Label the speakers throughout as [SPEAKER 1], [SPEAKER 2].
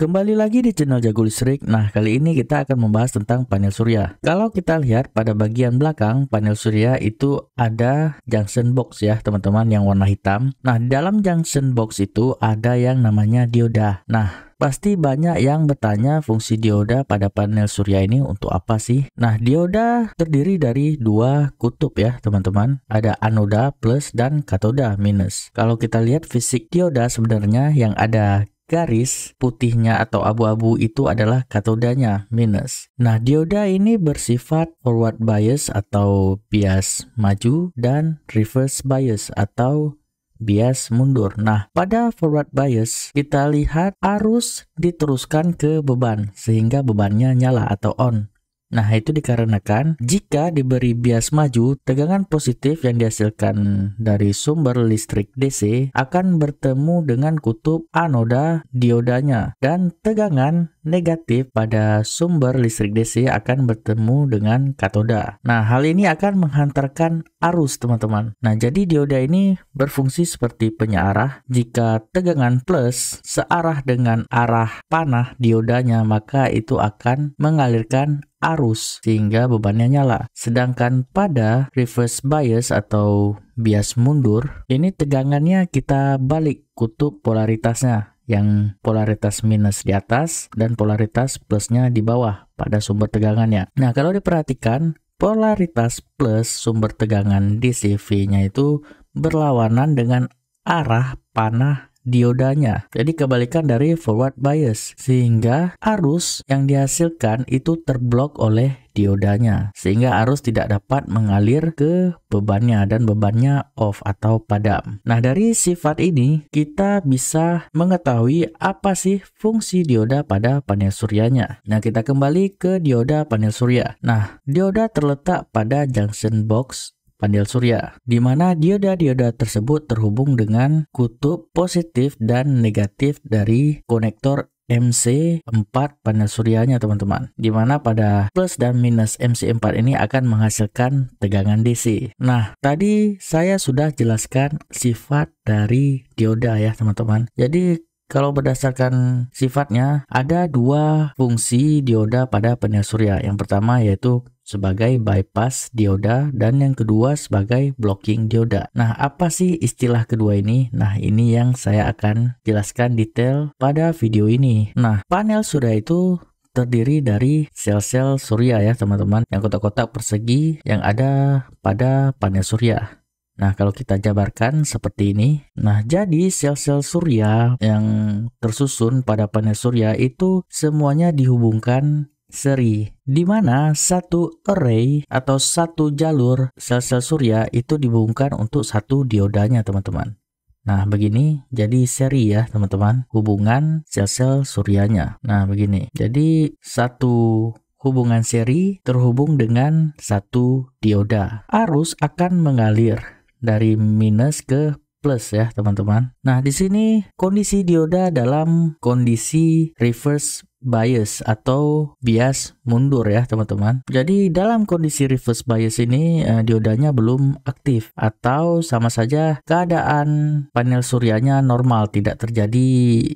[SPEAKER 1] Kembali lagi di channel Jago Listrik. Nah, kali ini kita akan membahas tentang panel surya. Kalau kita lihat pada bagian belakang panel surya itu ada junction box ya teman-teman yang warna hitam. Nah, di dalam junction box itu ada yang namanya dioda. Nah, pasti banyak yang bertanya fungsi dioda pada panel surya ini untuk apa sih? Nah, dioda terdiri dari dua kutub ya teman-teman. Ada anoda plus dan katoda minus. Kalau kita lihat fisik dioda sebenarnya yang ada garis putihnya atau abu-abu itu adalah katodanya minus. Nah, dioda ini bersifat forward bias atau bias maju dan reverse bias atau bias mundur. Nah, pada forward bias kita lihat arus diteruskan ke beban sehingga bebannya nyala atau on. Nah, itu dikarenakan jika diberi bias maju, tegangan positif yang dihasilkan dari sumber listrik DC akan bertemu dengan kutub anoda diodanya dan tegangan negatif pada sumber listrik DC akan bertemu dengan katoda. Nah, hal ini akan menghantarkan arus teman-teman. Nah, jadi dioda ini berfungsi seperti penyearah. Jika tegangan plus searah dengan arah panah diodanya, maka itu akan mengalirkan arus sehingga bebannya nyala. Sedangkan pada reverse bias atau bias mundur, ini tegangannya kita balik kutub polaritasnya, yang polaritas minus di atas dan polaritas plusnya di bawah pada sumber tegangannya. Nah, kalau diperhatikan, polaritas plus sumber tegangan DC-V-nya itu berlawanan dengan arah panah diodanya. Jadi kebalikan dari forward bias, sehingga arus yang dihasilkan itu terblok oleh diodanya, sehingga arus tidak dapat mengalir ke bebannya dan bebannya off atau padam. Nah, dari sifat ini kita bisa mengetahui apa sih fungsi dioda pada panel suryanya. Nah, kita kembali ke dioda panel surya. Nah, dioda terletak pada junction box panel surya, di mana dioda-dioda tersebut terhubung dengan kutub positif dan negatif dari konektor MC4 panel suryanya teman-teman, di mana pada plus dan minus MC4 ini akan menghasilkan tegangan DC. Nah, tadi saya sudah jelaskan sifat dari dioda ya teman-teman. Jadi kalau berdasarkan sifatnya, ada dua fungsi dioda pada panel surya. Yang pertama yaitu sebagai bypass dioda dan yang kedua sebagai blocking dioda. Nah, apa sih istilah kedua ini? Nah, ini yang saya akan jelaskan detail pada video ini. Nah, panel surya itu terdiri dari sel-sel surya ya teman-teman, yang kotak-kotak persegi yang ada pada panel surya. Nah, kalau kita jabarkan seperti ini. Nah, jadi sel-sel surya yang tersusun pada panel surya itu semuanya dihubungkan seri, di mana satu array atau satu jalur sel-sel surya itu dihubungkan untuk satu diodanya teman-teman. Nah, begini jadi seri ya teman-teman, hubungan sel-sel suryanya. Nah, begini. Jadi satu hubungan seri terhubung dengan satu dioda. Arus akan mengalir dari minus ke plus ya teman-teman. Nah, di sini kondisi dioda dalam kondisi reverse bias atau bias mundur ya teman-teman. Jadi dalam kondisi reverse bias ini diodanya belum aktif atau sama saja keadaan panel suryanya normal, tidak terjadi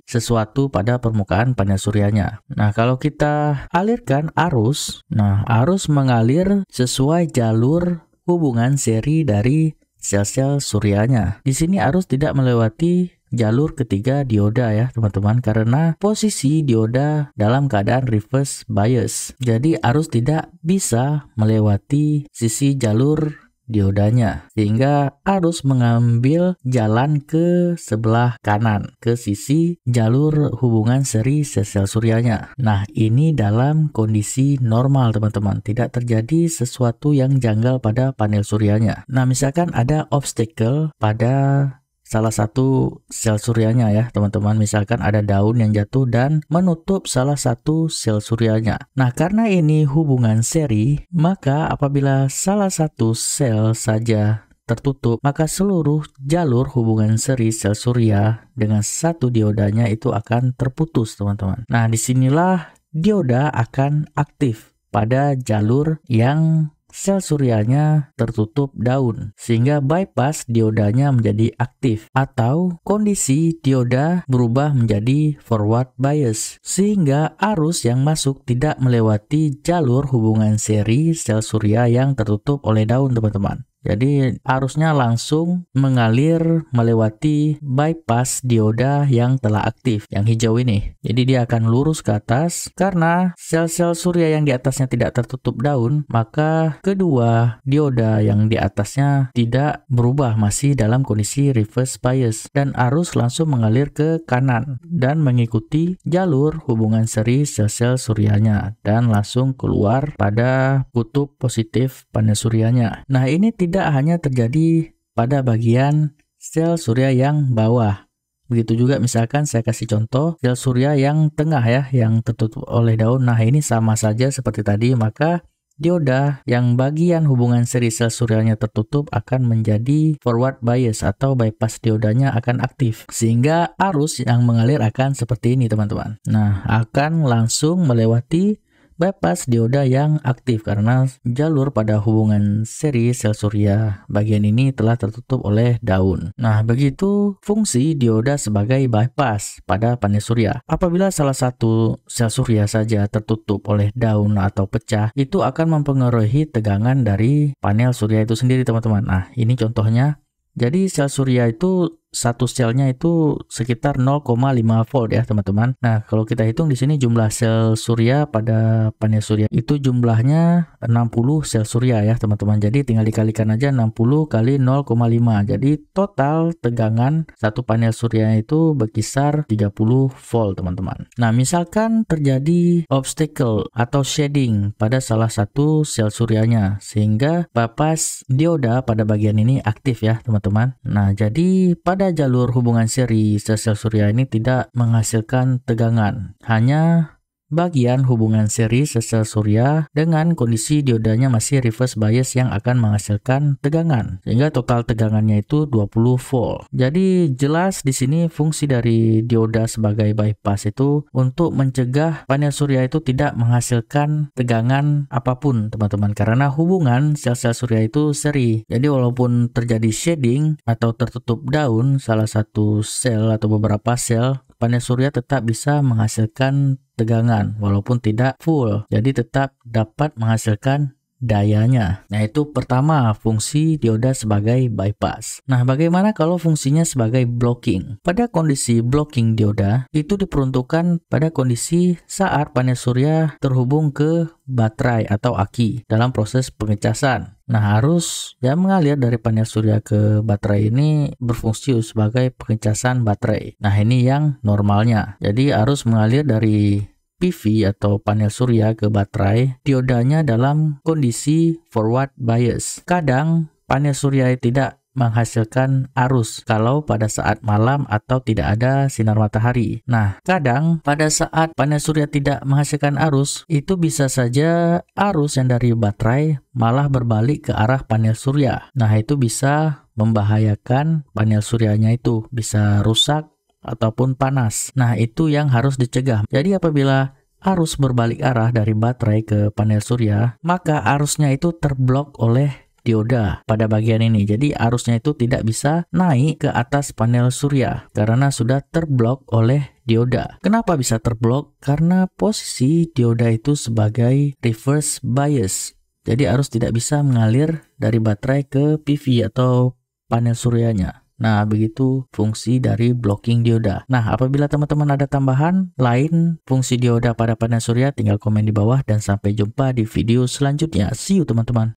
[SPEAKER 1] sesuatu pada permukaan panel suryanya. Nah, kalau kita alirkan arus, nah arus mengalir sesuai jalur hubungan seri dari sel-sel suryanya. Di sini arus tidak melewati jalur ketiga dioda ya teman-teman, karena posisi dioda dalam keadaan reverse bias. Jadi arus tidak bisa melewati sisi jalur diodanya, sehingga arus mengambil jalan ke sebelah kanan, ke sisi jalur hubungan seri sel-sel suryanya. Nah, ini dalam kondisi normal teman-teman, tidak terjadi sesuatu yang janggal pada panel suryanya. Nah, misalkan ada obstacle pada salah satu sel suryanya ya teman-teman, misalkan ada daun yang jatuh dan menutup salah satu sel suryanya. Nah, karena ini hubungan seri, maka apabila salah satu sel saja tertutup, maka seluruh jalur hubungan seri sel surya dengan satu diodanya itu akan terputus teman-teman. Nah, disinilah dioda akan aktif pada jalur yang sel suryanya tertutup daun sehingga bypass diodanya menjadi aktif, atau kondisi dioda berubah menjadi forward bias sehingga arus yang masuk tidak melewati jalur hubungan seri sel surya yang tertutup oleh daun, teman-teman. Jadi arusnya langsung mengalir melewati bypass dioda yang telah aktif, yang hijau ini. Jadi dia akan lurus ke atas. Karena sel-sel surya yang di atasnya tidak tertutup daun, maka kedua dioda yang di atasnya tidak berubah, masih dalam kondisi reverse bias. Dan arus langsung mengalir ke kanan dan mengikuti jalur hubungan seri sel-sel suryanya dan langsung keluar pada kutub positif panel suryanya. Nah, ini tidak hanya terjadi pada bagian sel surya yang bawah. Begitu juga misalkan saya kasih contoh sel surya yang tengah ya, yang tertutup oleh daun. Nah, ini sama saja seperti tadi, maka dioda yang bagian hubungan seri sel suryanya tertutup akan menjadi forward bias atau bypass diodanya akan aktif. Sehingga arus yang mengalir akan seperti ini, teman-teman. Nah, akan langsung melewati bypass dioda yang aktif karena jalur pada hubungan seri sel surya bagian ini telah tertutup oleh daun. Nah, begitu fungsi dioda sebagai bypass pada panel surya. Apabila salah satu sel surya saja tertutup oleh daun atau pecah, itu akan mempengaruhi tegangan dari panel surya itu sendiri, teman-teman. Nah, ini contohnya. Jadi sel surya itu satu selnya itu sekitar 0,5 volt ya, teman-teman. Nah, kalau kita hitung di sini jumlah sel surya pada panel surya itu jumlahnya 60 sel surya ya, teman-teman. Jadi tinggal dikalikan aja 60 kali 0,5. Jadi total tegangan satu panel surya itu berkisar 30 volt, teman-teman. Nah, misalkan terjadi obstacle atau shading pada salah satu sel suryanya sehingga bypass dioda pada bagian ini aktif ya, teman-teman. Nah, jadi pada jalur hubungan seri sel surya ini tidak menghasilkan tegangan, hanya bagian hubungan seri sel surya dengan kondisi diodanya masih reverse bias yang akan menghasilkan tegangan, sehingga total tegangannya itu 20 volt. Jadi jelas di sini fungsi dari dioda sebagai bypass itu untuk mencegah panel surya itu tidak menghasilkan tegangan apapun, teman-teman, karena hubungan sel-sel surya itu seri. Jadi walaupun terjadi shading atau tertutup daun salah satu sel atau beberapa sel, panel surya tetap bisa menghasilkan tegangan walaupun tidak full, jadi tetap dapat menghasilkan dayanya. Nah, itu pertama fungsi dioda sebagai bypass. Nah, bagaimana kalau fungsinya sebagai blocking? Pada kondisi blocking dioda itu diperuntukkan pada kondisi saat panel surya terhubung ke baterai atau aki dalam proses pengecasan. Nah, arus yang mengalir dari panel surya ke baterai ini berfungsi sebagai pengecasan baterai. Nah, ini yang normalnya. Jadi arus mengalir dari PV atau panel surya ke baterai diodanya dalam kondisi forward bias. Kadang panel surya tidak menghasilkan arus kalau pada saat malam atau tidak ada sinar matahari. Nah, kadang pada saat panel surya tidak menghasilkan arus, itu bisa saja arus yang dari baterai malah berbalik ke arah panel surya. Nah, itu bisa membahayakan panel suryanya, itu bisa rusak ataupun panas. Nah, itu yang harus dicegah. Jadi apabila arus berbalik arah dari baterai ke panel surya, maka arusnya itu terblok oleh dioda pada bagian ini. Jadi arusnya itu tidak bisa naik ke atas panel surya karena sudah terblok oleh dioda. Kenapa bisa terblok? Karena posisi dioda itu sebagai reverse bias. Jadi arus tidak bisa mengalir dari baterai ke PV atau panel suryanya. Nah, begitu fungsi dari blocking dioda. Nah, apabila teman-teman ada tambahan lain fungsi dioda pada panel surya, tinggal komen di bawah dan sampai jumpa di video selanjutnya. See you, teman-teman.